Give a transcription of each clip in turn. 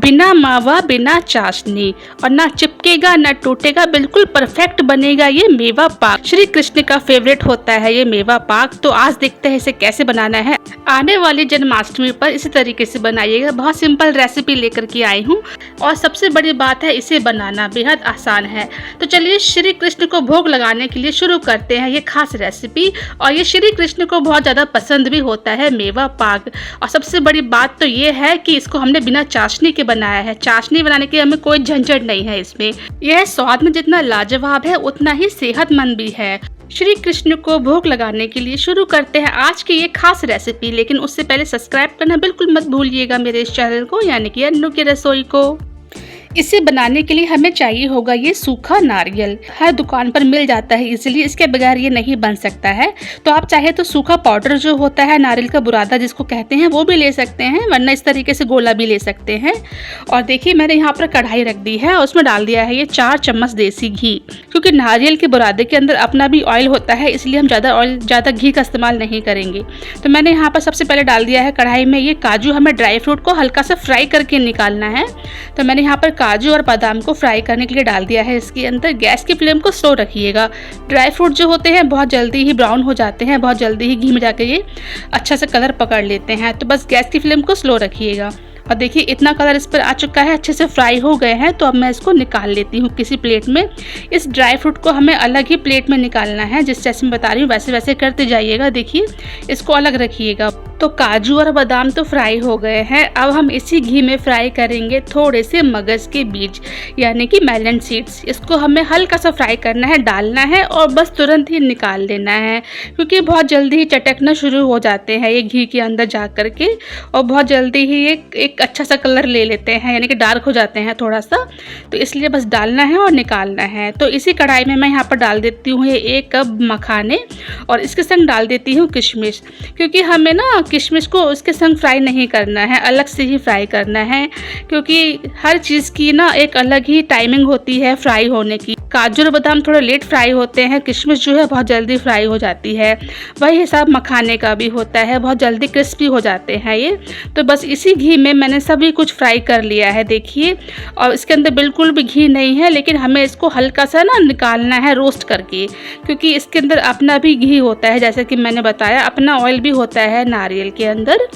बिना मावा बिना चाशनी और ना चिपकेगा ना टूटेगा, बिल्कुल परफेक्ट बनेगा ये मेवा पाक। श्री कृष्ण का फेवरेट होता है ये मेवा पाक। तो आज देखते हैं इसे कैसे बनाना है। आने वाली जन्माष्टमी पर इसी तरीके से बनाइएगा। बहुत सिंपल रेसिपी लेकर के आई हूँ और सबसे बड़ी बात है इसे बनाना बेहद आसान है। तो चलिए श्री कृष्ण को भोग लगाने के लिए शुरू करते हैं ये खास रेसिपी। और ये श्री कृष्ण को बहुत ज़्यादा पसंद भी होता है मेवा पाक। और सबसे बड़ी बात तो ये है कि इसको हमने बिना चाशनी के बनाया है। चाशनी बनाने की हमें कोई झंझट नहीं है इसमें। यह स्वाद में जितना लाजवाब है उतना ही सेहतमंद भी है। श्री कृष्ण को भोग लगाने के लिए शुरू करते हैं आज की ये खास रेसिपी। लेकिन उससे पहले सब्सक्राइब करना बिल्कुल मत भूलिएगा मेरे इस चैनल को, यानी कि अन्नू की रसोई को। इसे बनाने के लिए हमें चाहिए होगा ये सूखा नारियल। हर दुकान पर मिल जाता है, इसलिए इसके बगैर ये नहीं बन सकता है। तो आप चाहे तो सूखा पाउडर जो होता है, नारियल का बुरादा जिसको कहते हैं, वो भी ले सकते हैं, वरना इस तरीके से गोला भी ले सकते हैं। और देखिए मैंने यहाँ पर कढ़ाई रख दी है और उसमें डाल दिया है ये 4 चम्मच देसी घी। क्योंकि नारियल के बुरादे के अंदर अपना भी ऑयल होता है, इसलिए हम ज़्यादा घी का इस्तेमाल नहीं करेंगे। तो मैंने यहाँ पर सबसे पहले डाल दिया है कढ़ाई में ये काजू। हमें ड्राई फ्रूट को हल्का सा फ्राई करके निकालना है। तो मैंने यहाँ पर काजू और बादाम को फ्राई करने के लिए डाल दिया है इसके अंदर। गैस की फ्लेम को स्लो रखिएगा। ड्राई फ्रूट जो होते हैं बहुत जल्दी ही ब्राउन हो जाते हैं, बहुत जल्दी ही घी में जाकर ये अच्छा से कलर पकड़ लेते हैं। तो बस गैस की फ्लेम को स्लो रखिएगा। और देखिए इतना कलर इस पर आ चुका है, अच्छे से फ्राई हो गए हैं। तो अब मैं इसको निकाल लेती हूँ किसी प्लेट में। इस ड्राई फ्रूट को हमें अलग ही प्लेट में निकालना है, जिस जैसे मैं बता रही हूँ वैसे वैसे करते जाइएगा। देखिए इसको अलग रखिएगा। तो काजू और बादाम तो फ्राई हो गए हैं। अब हम इसी घी में फ्राई करेंगे थोड़े से मगज के बीज, यानी कि मेलन सीड्स। इसको हमें हल्का सा फ्राई करना है, डालना है और बस तुरंत ही निकाल लेना है, क्योंकि बहुत जल्दी ही चटकना शुरू हो जाते हैं ये घी के अंदर जा कर के। और बहुत जल्दी ही एक अच्छा सा कलर ले लेते हैं, यानी कि डार्क हो जाते हैं थोड़ा सा। तो इसलिए बस डालना है और निकालना है। तो इसी कढ़ाई में मैं यहाँ पर डाल देती हूँ ये 1 कप मखाने और इसके संग डाल देती हूँ किशमिश। क्योंकि हमें ना किशमिश को उसके संग फ्राई नहीं करना है, अलग से ही फ्राई करना है, क्योंकि हर चीज़ की ना एक अलग ही टाइमिंग होती है फ्राई होने की। काजू और बादाम थोड़े लेट फ्राई होते हैं, किशमिश जो है बहुत जल्दी फ्राई हो जाती है। वही हिसाब मखाने का भी होता है, बहुत जल्दी क्रिस्पी हो जाते हैं ये। तो बस इसी घी में मैंने सभी कुछ फ्राई कर लिया है देखिए। और इसके अंदर बिल्कुल भी घी नहीं है, लेकिन हमें इसको हल्का सा ना निकालना है रोस्ट करके, क्योंकि इसके अंदर अपना भी घी होता है। जैसे कि मैंने बताया अपना ऑयल भी होता है नारियल के अंदर।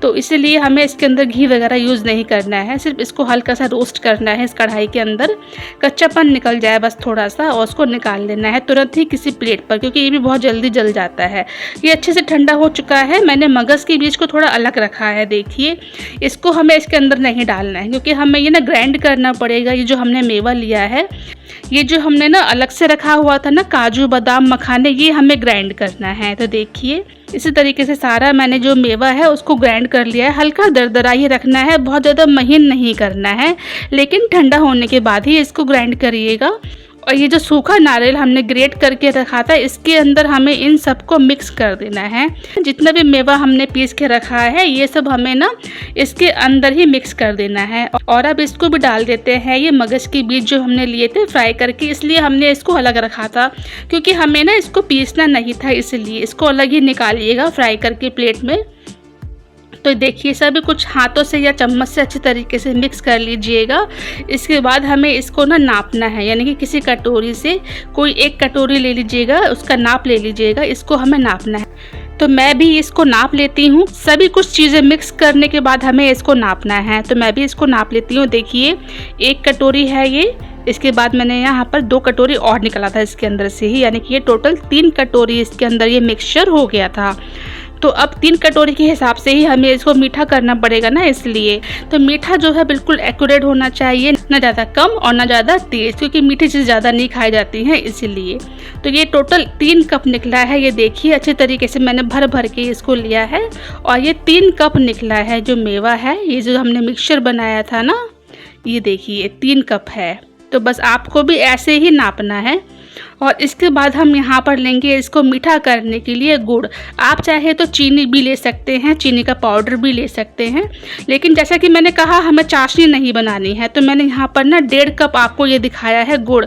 तो इसीलिए हमें इसके अंदर घी वगैरह यूज़ नहीं करना है, सिर्फ इसको हल्का सा रोस्ट करना है इस कढ़ाई के अंदर। कच्चापन निकल जाए बस थोड़ा सा, और उसको निकाल लेना है तुरंत ही किसी प्लेट पर, क्योंकि ये भी बहुत जल्दी जल जाता है। ये अच्छे से ठंडा हो चुका है। मैंने मगज़ के बीज को थोड़ा अलग रखा है देखिए। इसको हमें इसके अंदर नहीं डालना है, क्योंकि हमें ये ना ग्राइंड करना पड़ेगा। ये जो हमने मेवा लिया है, ये जो हमने ना अलग से रखा हुआ था ना काजू बादाम मखाने, ये हमें ग्राइंड करना है। तो देखिए इसी तरीके से सारा मैंने जो मेवा है उसको ग्राइंड कर लिया है। हल्का दरदरा ही रखना है, बहुत ज़्यादा महीन नहीं करना है, लेकिन ठंडा होने के बाद ही इसको ग्राइंड करिएगा। और ये जो सूखा नारियल हमने ग्रेट करके रखा था, इसके अंदर हमें इन सबको मिक्स कर देना है। जितना भी मेवा हमने पीस के रखा है ये सब हमें ना इसके अंदर ही मिक्स कर देना है। और अब इसको भी डाल देते हैं ये मगज के बीज जो हमने लिए थे फ्राई करके, इसलिए हमने इसको अलग रखा था, क्योंकि हमें ना इसको पीसना नहीं था, इसलिए इसको अलग ही निकालिएगा फ्राई करके प्लेट में। तो देखिए सभी कुछ हाथों से या चम्मच से अच्छी तरीके से मिक्स कर लीजिएगा। इसके बाद हमें इसको ना नापना है, यानी कि किसी कटोरी से कोई एक कटोरी ले लीजिएगा, उसका नाप ले लीजिएगा, इसको हमें नापना है। तो मैं भी इसको नाप लेती हूँ। सभी कुछ चीज़ें मिक्स करने के बाद हमें इसको नापना है, तो मैं भी इसको नाप लेती हूँ। देखिए 1 कटोरी है ये। इसके बाद मैंने यहाँ पर 2 कटोरी और निकाला था इसके अंदर से ही, यानी कि ये टोटल 3 कटोरी इसके अंदर ये मिक्सचर हो गया था। तो अब 3 कटोरी के हिसाब से ही हमें इसको मीठा करना पड़ेगा ना, इसलिए। तो मीठा जो है बिल्कुल एक्यूरेट होना चाहिए, ना ज़्यादा कम और ना ज़्यादा तेज़, क्योंकि मीठी चीज़ ज़्यादा नहीं खाई जाती हैं इसीलिए। तो ये टोटल 3 कप निकला है। ये देखिए अच्छे तरीके से मैंने भर भर के इसको लिया है और ये 3 कप निकला है जो मेवा है। ये जो हमने मिक्सचर बनाया था ना, ये देखिए 3 कप है। तो बस आपको भी ऐसे ही नापना है। और इसके बाद हम यहाँ पर लेंगे इसको मीठा करने के लिए गुड़। आप चाहे तो चीनी भी ले सकते हैं, चीनी का पाउडर भी ले सकते हैं, लेकिन जैसा कि मैंने कहा हमें चाशनी नहीं बनानी है, तो मैंने यहाँ पर ना 1.5 कप आपको ये दिखाया है गुड़।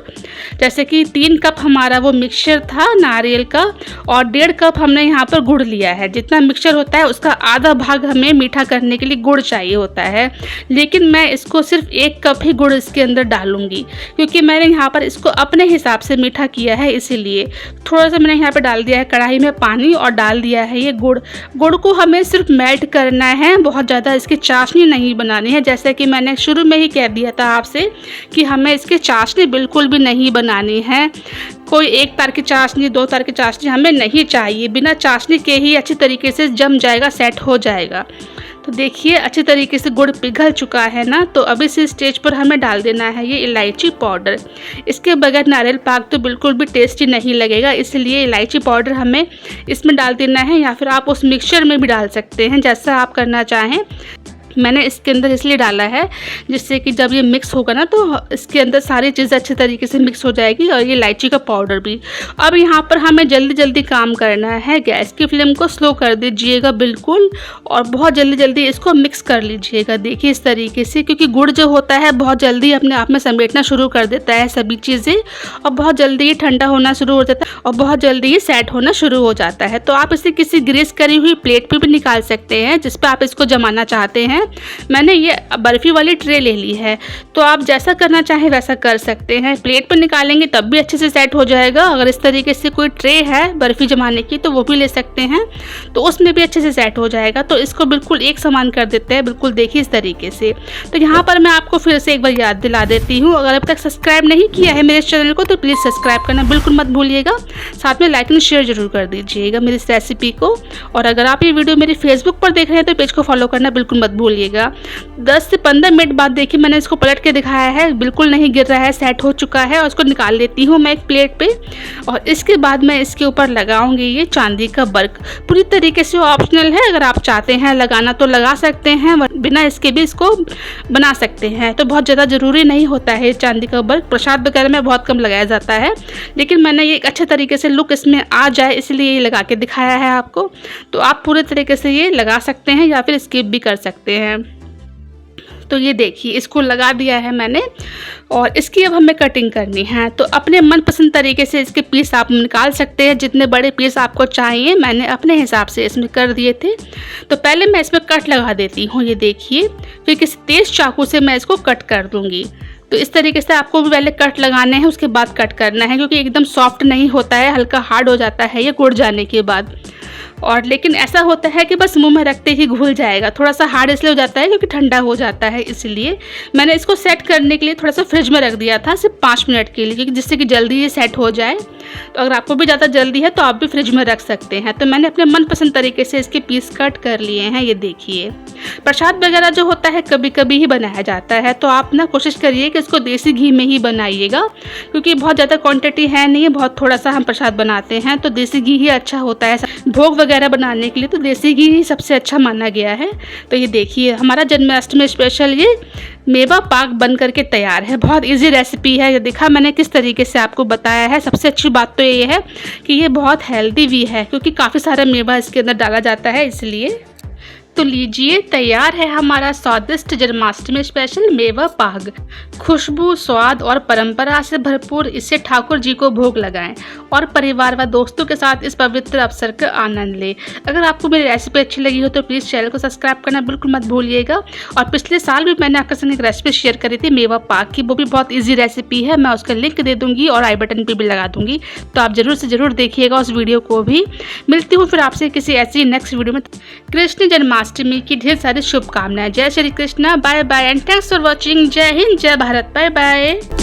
जैसे कि 3 कप हमारा वो मिक्सचर था नारियल का और 1.5 कप हमने यहाँ पर गुड़ लिया है। जितना मिक्सचर होता है उसका आधा भाग हमें मीठा करने के लिए गुड़ चाहिए होता है, लेकिन मैं इसको सिर्फ 1 कप ही गुड़ इसके अंदर डालूंगी, क्योंकि मैंने यहाँ पर इसको अपने हिसाब से मीठा किया है। इसीलिए थोड़ा सा मैंने यहाँ पे डाल दिया है कढ़ाई में पानी और डाल दिया है ये गुड़। गुड़ को हमें सिर्फ मेल्ट करना है, बहुत ज़्यादा इसकी चाशनी नहीं बनानी है। जैसे कि मैंने शुरू में ही कह दिया था आपसे कि हमें इसकी चाशनी बिल्कुल भी नहीं बनानी है। कोई 1 तार की चाशनी, 2 तार की चाशनी हमें नहीं चाहिए। बिना चाशनी के ही अच्छी तरीके से जम जाएगा, सेट हो जाएगा। तो देखिए अच्छी तरीके से गुड़ पिघल चुका है ना, तो अभी इस स्टेज पर हमें डाल देना है ये इलायची पाउडर। इसके बगैर नारियल पाक तो बिल्कुल भी टेस्टी नहीं लगेगा, इसलिए इलायची पाउडर हमें इसमें डाल देना है, या फिर आप उस मिक्सचर में भी डाल सकते हैं, जैसा आप करना चाहें। मैंने इसके अंदर इसलिए डाला है जिससे कि जब ये मिक्स होगा ना तो इसके अंदर सारी चीज़ें अच्छे तरीके से मिक्स हो जाएगी, और ये इलायची का पाउडर भी। अब यहाँ पर हमें जल्दी जल्दी काम करना है। गैस की फ्लेम को स्लो कर दीजिएगा बिल्कुल, और बहुत जल्दी जल्दी इसको मिक्स कर लीजिएगा। देखिए इस तरीके से, क्योंकि गुड़ जो होता है बहुत जल्दी अपने आप में समेटना शुरू कर देता है सभी चीज़ें, और बहुत जल्दी ये ठंडा होना शुरू हो जाता है और बहुत जल्दी ये सेट होना शुरू हो जाता है। तो आप इसे किसी ग्रीस करी हुई प्लेट पर भी निकाल सकते हैं जिस पर आप इसको जमाना चाहते हैं। मैंने ये बर्फ़ी वाली ट्रे ले ली है, तो आप जैसा करना चाहें वैसा कर सकते हैं। प्लेट पर निकालेंगे तब भी अच्छे से सेट हो जाएगा। अगर इस तरीके से कोई ट्रे है बर्फ़ी जमाने की तो वो भी ले सकते हैं, तो उसमें भी अच्छे से सेट हो जाएगा। तो इसको बिल्कुल एक समान कर देते हैं, बिल्कुल देखिए इस तरीके से। तो यहाँ पर मैं आपको फिर से एक बार याद दिला देती हूँ, अगर अब तक सब्सक्राइब नहीं किया है मेरे चैनल को तो प्लीज़ सब्सक्राइब करना बिल्कुल मत भूलिएगा। साथ में लाइक एंड शेयर जरूर कर दीजिएगा मेरी इस रेसिपी को। और अगर आप ये वीडियो मेरी फेसबुक पर देख रहे हैं तो पेज को फॉलो करना बिल्कुल मत भूलिएगा। 10 से 15 मिनट बाद देखिए मैंने इसको पलट के दिखाया है, बिल्कुल नहीं गिर रहा है, सेट हो चुका है। और उसको निकाल लेती हूँ मैं एक प्लेट पे, और इसके बाद मैं इसके ऊपर लगाऊंगी ये चांदी का वर्क। पूरी तरीके से ऑप्शनल है, अगर आप चाहते हैं लगाना तो लगा सकते हैं, बिना इसके भी इसको बना सकते हैं। तो बहुत ज़्यादा ज़रूरी नहीं होता है चांदी का वर्क, प्रसाद वगैरह में बहुत कम लगाया जाता है, लेकिन मैंने ये एक अच्छे तरीके से लुक इसमें आ जाए इसलिए ये लगा के दिखाया है आपको। तो आप पूरे तरीके से ये लगा सकते हैं या फिर स्किप भी कर सकते हैं। तो ये देखिए इसको लगा दिया है मैंने, और इसकी अब हमें कटिंग करनी है। तो अपने मनपसंद तरीके से इसके पीस आप निकाल सकते हैं, जितने बड़े पीस आपको चाहिए। मैंने अपने हिसाब से इसमें कर दिए थे। तो पहले मैं इसमें कट लगा देती हूँ, ये देखिए, फिर किसी तेज़ चाकू से मैं इसको कट कर दूँगी। तो इस तरीके से आपको भी पहले कट लगाने हैं, उसके बाद कट करना है, क्योंकि एकदम सॉफ्ट नहीं होता है, हल्का हार्ड हो जाता है ये गुड़ जाने के बाद। और लेकिन ऐसा होता है कि बस मुंह में रखते ही घुल जाएगा। थोड़ा सा हार्ड इसलिए हो जाता है क्योंकि ठंडा हो जाता है, इसलिए मैंने इसको सेट करने के लिए थोड़ा सा फ्रिज में रख दिया था, सिर्फ 5 मिनट के लिए, क्योंकि जिससे कि जल्दी ये सेट हो जाए। तो अगर आपको भी ज़्यादा जल्दी है तो आप भी फ्रिज में रख सकते हैं। तो मैंने अपने मनपसंद तरीके से इसके पीस कट कर लिए हैं, ये देखिए। प्रसाद वगैरह जो होता है कभी कभी ही बनाया जाता है, तो आप ना कोशिश करिए कि इसको देसी घी में ही बनाइएगा, क्योंकि बहुत ज़्यादा क्वांटिटी है नहीं, बहुत थोड़ा सा हम प्रसाद बनाते हैं, तो देसी घी ही अच्छा होता है भोग वगैरह बनाने के लिए। तो देसी घी ही सबसे अच्छा माना गया है। तो ये देखिए हमारा जन्माष्टमी स्पेशल ये मेवा पाक बन करके तैयार है। बहुत इजी रेसिपी है, ये देखा मैंने किस तरीके से आपको बताया है। सबसे अच्छी बात तो ये है कि ये बहुत हेल्दी भी है, क्योंकि काफ़ी सारा मेवा इसके अंदर डाला जाता है, इसलिए। तो लीजिए तैयार है हमारा स्वादिष्ट जन्माष्टमी स्पेशल मेवा पाक। खुशबू, स्वाद और परंपरा से भरपूर इसे ठाकुर जी को भोग लगाएं और परिवार व दोस्तों के साथ इस पवित्र अवसर का आनंद लें। अगर आपको मेरी रेसिपी अच्छी लगी हो तो प्लीज़ चैनल को सब्सक्राइब करना बिल्कुल मत भूलिएगा। और पिछले साल भी मैंने आपके संग एक रेसिपी शेयर करी थी मेवा पाक की, वो भी बहुत ईजी रेसिपी है। मैं उसका लिंक दे दूँगी और आई बटन पर भी लगा दूँगी, तो आप ज़रूर से ज़रूर देखिएगा उस वीडियो को भी। मिलती हूँ फिर आपसे किसी ऐसी नेक्स्ट वीडियो में। कृष्ण जन्माष्टमी की ढेर सारी शुभकामनाएं। जय Shri Krishna, bye bye and thanks for watching. जय हिंद, जय भारत, बाय बाय।